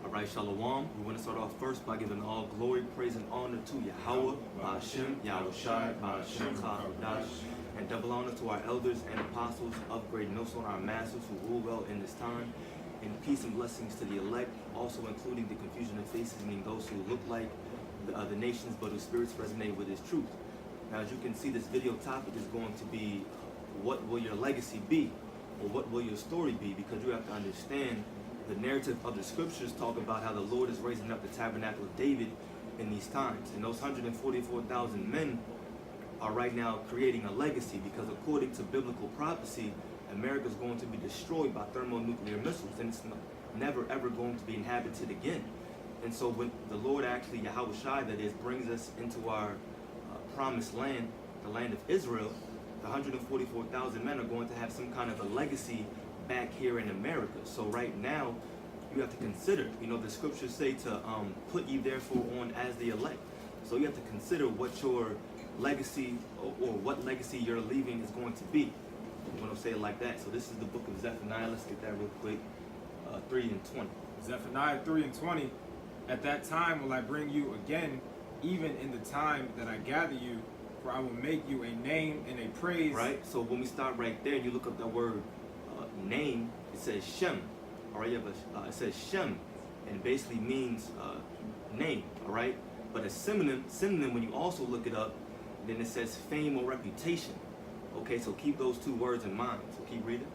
All right, Shalom. We want to start off first by giving all glory, praise, and honor to Yahweh, Ba'ashem, Yahushai, Ba'ashem, Chadash, and double honor to our elders and apostles, upgrade notes on our masters who rule well in this time, and peace and blessings to the elect, also including the confusion of faces, meaning those who look like the nations but whose spirits resonate with his truth. Now, as you can see, this video topic is going to be, what will your legacy be? Or what will your story be? Because you have to understand the narrative of the scriptures talk about how the Lord is raising up the tabernacle of David in these times. And those 144,000 men are right now creating a legacy, because according to biblical prophecy, America is going to be destroyed by thermonuclear missiles, and it's never ever going to be inhabited again. And so when the Lord actually, Yahushai that is, brings us into our promised land, the land of Israel, the 144,000 men are going to have some kind of a legacy back here in America. So right now, you have to consider, the scriptures say to put ye therefore on as the elect. So you have to consider what your legacy or what legacy you're leaving is going to be. I'm going to say it like that. So this is the book of Zephaniah. Let's get that real quick. 3 and 20. Zephaniah 3 and 20. At that time will I bring you again, even in the time that I gather you, for I will make you a name and a praise. Right? So when we start right there, you look up that word name, it says Shem. All right, it says Shem, and it basically means name. All right, but a synonym when you also look it up, then it says fame or reputation. Okay, so keep those two words in mind. So keep reading.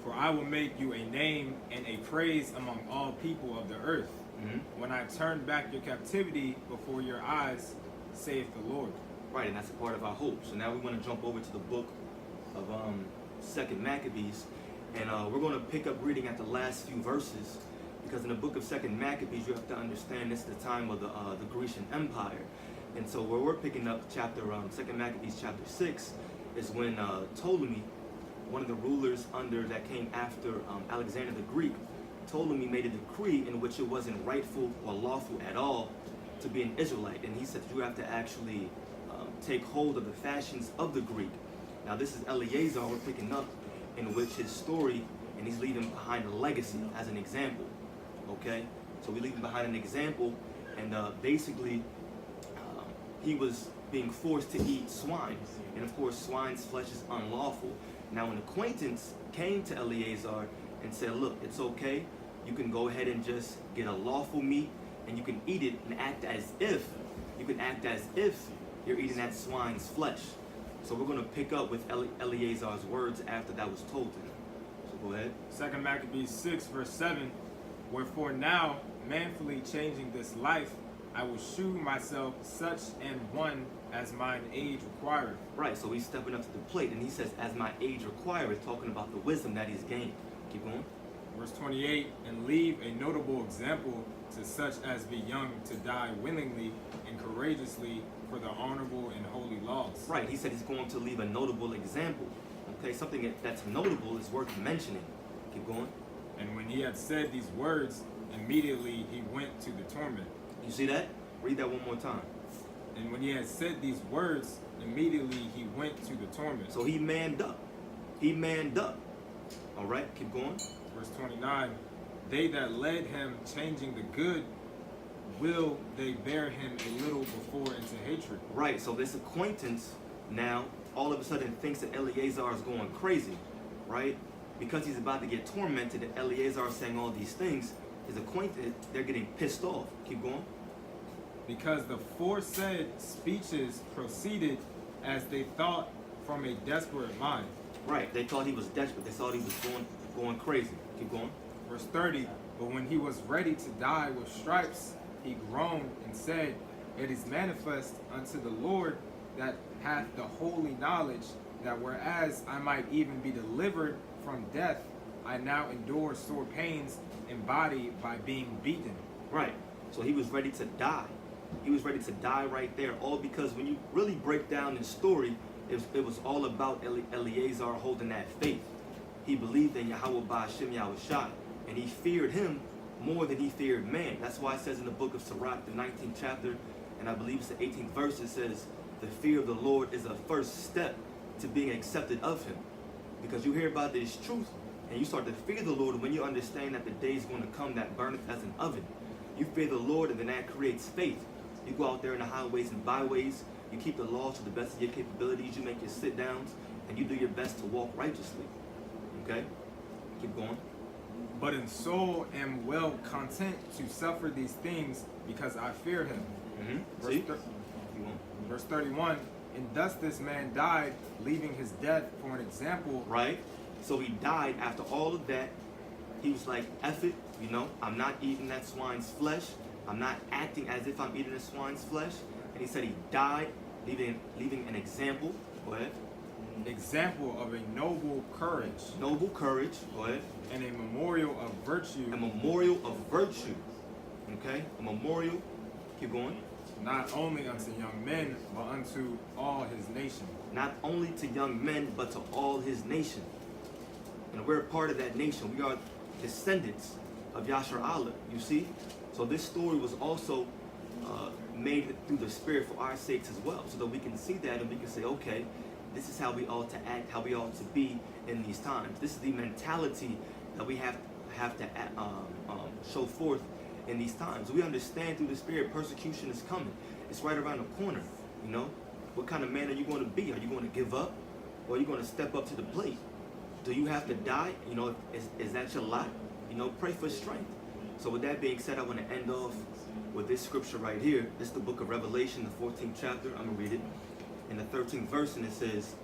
For I will make you a name and a praise among all people of the earth. When I turn back your captivity before your eyes, saith the Lord. Right, and that's a part of our hope. So now we want to jump over to the book of Second Maccabees, and we're going to pick up reading at the last few verses, because in the book of Second Maccabees, you have to understand this is the time of the Grecian Empire. And so where we're picking up Second Maccabees chapter 6 is when Ptolemy, one of the rulers that came after Alexander the Greek, Ptolemy made a decree in which it wasn't rightful or lawful at all to be an Israelite. And he said you have to actually take hold of the fashions of the Greek. Now this is Eleazar we're picking up, in which his story, and he's leaving behind a legacy as an example. Okay? So we leave him behind an example, and basically he was being forced to eat swine. And of course, swine's flesh is unlawful. Now an acquaintance came to Eleazar and said, look, it's okay. You can go ahead and just get a lawful meat, and you can eat it and act as if you're eating that swine's flesh. So we're going to pick up with Eleazar's words after that was told to him. So go ahead. 2 Maccabees 6 verse 7. Wherefore now, manfully changing this life, I will shew myself such an one as mine age requireth. Right, so he's stepping up to the plate, and he says, as my age requireth, talking about the wisdom that he's gained. Keep going. Verse 28, and leave a notable example to such as be young to die willingly and courageously for the honorable and holy laws. Right, he said he's going to leave a notable example. Okay, something that's notable is worth mentioning. Keep going. And when he had said these words, immediately he went to the torment. You see that? Read that one more time. And when he had said these words, immediately he went to the torment. So he manned up. He manned up. All right, keep going. Verse 29, they that led him changing the good, will they bear him a little before into hatred. Right, so this acquaintance now all of a sudden thinks that Eleazar is going crazy, right? Because he's about to get tormented and Eleazar is saying all these things, his acquaintance, they're getting pissed off. Keep going. Because the foresaid speeches proceeded as they thought from a desperate mind. Right, they thought he was desperate. They thought he was going crazy. Keep going. Verse 30, but when he was ready to die with stripes, he groaned and said, it is manifest unto the Lord that hath the holy knowledge, that whereas I might even be delivered from death, I now endure sore pains in body by being beaten. Right, so he was ready to die. He was ready to die right there, all because when you really break down his story, it was all about Eleazar holding that faith. He believed in Yahweh Ba'ashem Yahushai, and he feared him more than he feared man. That's why it says in the book of Sirach, the 19th chapter, and I believe it's the 18th verse, it says, the fear of the Lord is a first step to being accepted of him. Because you hear about this truth, And you start to fear the Lord when you understand that the day is going to come that burneth as an oven. You fear the Lord, and then that creates faith. You go out there in the highways and byways. You keep the laws to the best of your capabilities. You make your sit downs, and you do your best to walk righteously. Okay? Keep going. But in soul am well content to suffer these things because I fear him. See? Verse 31, and thus this man died, leaving his death for an example. Right? So he died after all of that. He was like, F it, you know, I'm not eating that swine's flesh. I'm not acting as if I'm eating a swine's flesh. And he said he died, leaving an example. Go ahead. Example of a noble courage. Noble courage. Go ahead. And a memorial of virtue. A memorial of virtue. Okay? A memorial. Keep going. Not only unto young men, but unto all his nation. Not only to young men, but to all his nation. And we're a part of that nation. We are descendants of Yashar Allah, you see? So this story was also made through the Spirit for our sakes as well, so that we can see that and we can say, okay, this is how we ought to act, how we ought to be in these times. This is the mentality that we have to show forth in these times. We understand through the Spirit persecution is coming. It's right around the corner, you know? What kind of man are you going to be? Are you going to give up? Or are you going to step up to the plate? Do you have to die? You know, is that your lot? You know, pray for strength. So with that being said, I want to end off with this scripture right here. This is the book of Revelation, the 14th chapter. I'm going to read it. In the 13th verse, and it says,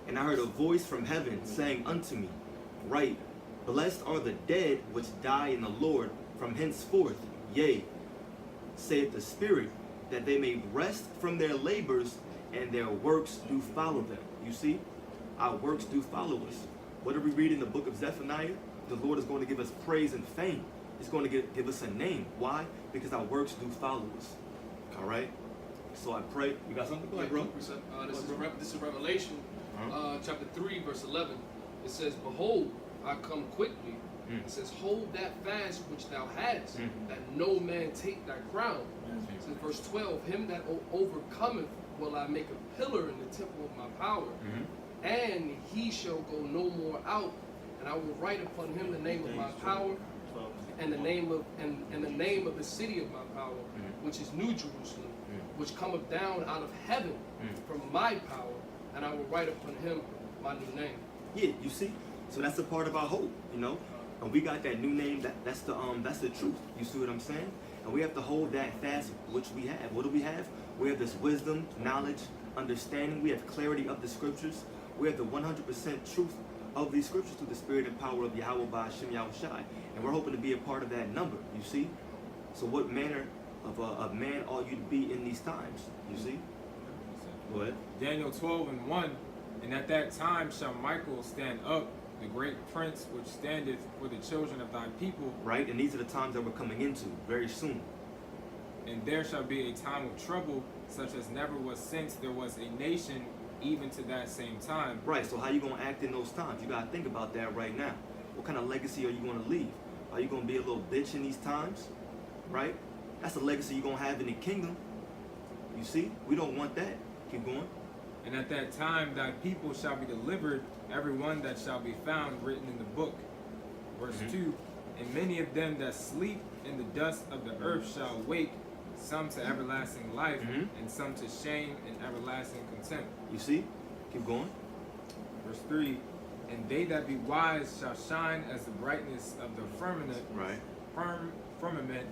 and I heard a voice from heaven saying unto me, write, blessed are the dead which die in the Lord from henceforth, yea, saith the Spirit, that they may rest from their labors, and their works do follow them. You see? Our works do follow us. What do we read in the book of Zephaniah? The Lord is going to give us praise and fame. He's going to give us a name. Why? Because our works do follow us. All right? So I pray. You got something? Go ahead, bro. This is Revelation, chapter 3, verse 11. It says, behold, I come quickly. It says, hold that fast which thou hadst, that no man take thy crown. It says, verse 12, him that overcometh will I make a pillar in the temple of my power. And he shall go no more out, and I will write upon him the name of my power, and the name of the city of my power, which is New Jerusalem, which cometh down out of heaven from my power, and I will write upon him my new name. Yeah, you see? So that's a part of our hope, you know? And we got that new name, that's the truth. You see what I'm saying? And we have to hold that fast, which we have. What do we have? We have this wisdom, knowledge, understanding. We have clarity of the scriptures. We have the 100% truth of these scriptures through the Spirit and power of Yahweh by Hashem Yahushai. And we're hoping to be a part of that number, you see? So what manner of man ought you to be in these times, you see? Go ahead. Daniel 12:1, and at that time shall Michael stand up, the great prince which standeth for the children of thy people. Right, and these are the times that we're coming into very soon. And there shall be a time of trouble, such as never was since there was a nation, even to that same time. Right, so how you going to act in those times? You got to think about that right now. What kind of legacy are you going to leave? Are you going to be a little bitch in these times? Right? That's a legacy you're going to have in the kingdom. You see? We don't want that. Keep going. And at that time thy people shall be delivered, every one that shall be found written in the book. Verse 2, and many of them that sleep in the dust of the earth shall wake, some to everlasting life, and some to shame and everlasting contempt. You see? Keep going. Verse 3, and they that be wise shall shine as the brightness of the firmament, firmament,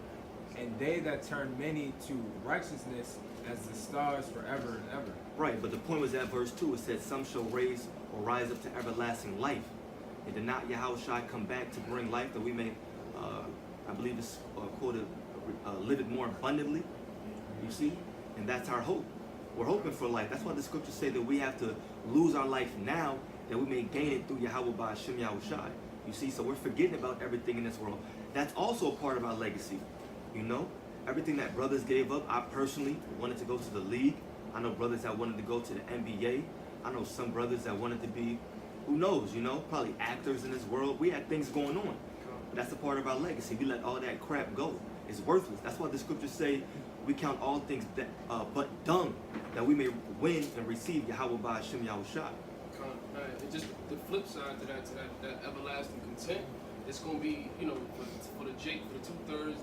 and they that turn many to righteousness as the stars forever and ever. Right, but the point was that verse 2, it said, some shall rise up to everlasting life. And did not Yahushua come back to bring life that we may, I believe it's quoted, live it more abundantly? You see? And that's our hope. We're hoping for life. That's why the scriptures say that we have to lose our life now that we may gain it through Yahweh by Hashem Yahushai. You see? So we're forgetting about everything in this world. That's also a part of our legacy. You know? Everything that brothers gave up. I personally wanted to go to the league. I know brothers that wanted to go to the NBA. I know some brothers that wanted to be, who knows, you know, probably actors in this world. We had things going on. But that's a part of our legacy. We let all that crap go. It's worthless. That's why the scriptures say we count all things but dung, that we may win and receive Yahweh by Hashem Yahushai. It just the flip side to that everlasting content. It's gonna be, you know, for the Jake, for the 2/3,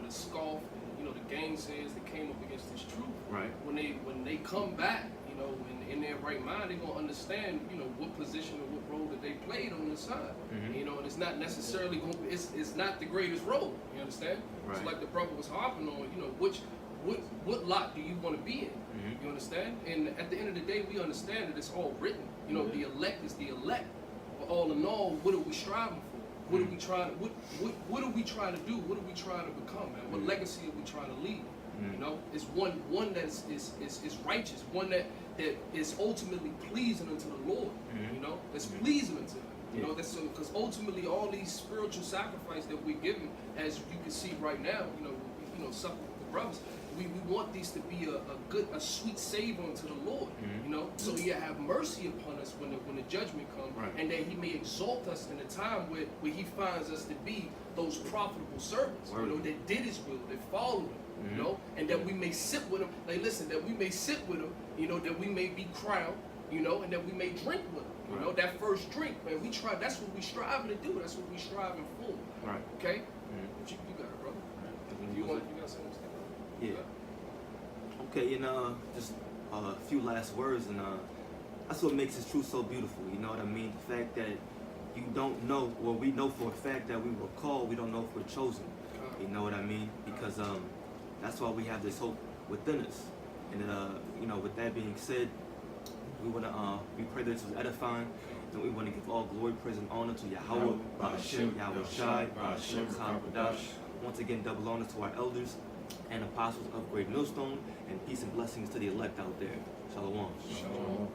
the scoff, and, you know, the gainsayers that came up against this truth. Right. When they come back, you know, in their right mind, they're gonna understand, you know, what position or what role that they played on the side. You know, and it's not necessarily gonna be, it's not the greatest role. You understand? Right. So like the brother was harping on, you know, what lot do you want to be in? You understand? And at the end of the day, we understand that it's all written. You know, the elect is the elect. But all in all, what are we striving for? What are we trying to what are we trying to do? What are we trying to become, man? What legacy are we trying to leave? You know, it's one that is righteous, one that is ultimately pleasing unto the Lord. You know, that's pleasing unto Him. You know, that's so because ultimately all these spiritual sacrifices that we're giving, as you can see right now, you know, some of the brothers, we want these to be a sweet savor unto the Lord. You know, so He have mercy upon us when the judgment comes, and that He may exalt us in a time where He finds us to be those profitable servants. You know, that did His will, that followed Him. You know, and that we may sit with Him. Like, listen, that we may sit with Him. You know, that we may be crowned. You know, and that we may drink with Him. You know, that first drink, man. We try. That's what we striving to do. That's what we striving for. Right. Okay. But you got it, brother. You got something to say? Yeah. Okay, and just a few last words, and that's what makes this truth so beautiful. You know what I mean? The fact that you don't know, well, we know for a fact that we were called. We don't know if we're chosen. You know what I mean? Because that's why we have this hope within us. And you know, with that being said, we pray that this was edifying, and we want to give all glory, praise, and honor to Yahweh, Ba'ashem, Yahushai, Ba'ashem, Kadash. Once again, double honor to our elders and apostles of Great Millstone, and peace and blessings to the elect out there. Shalom. Shalom.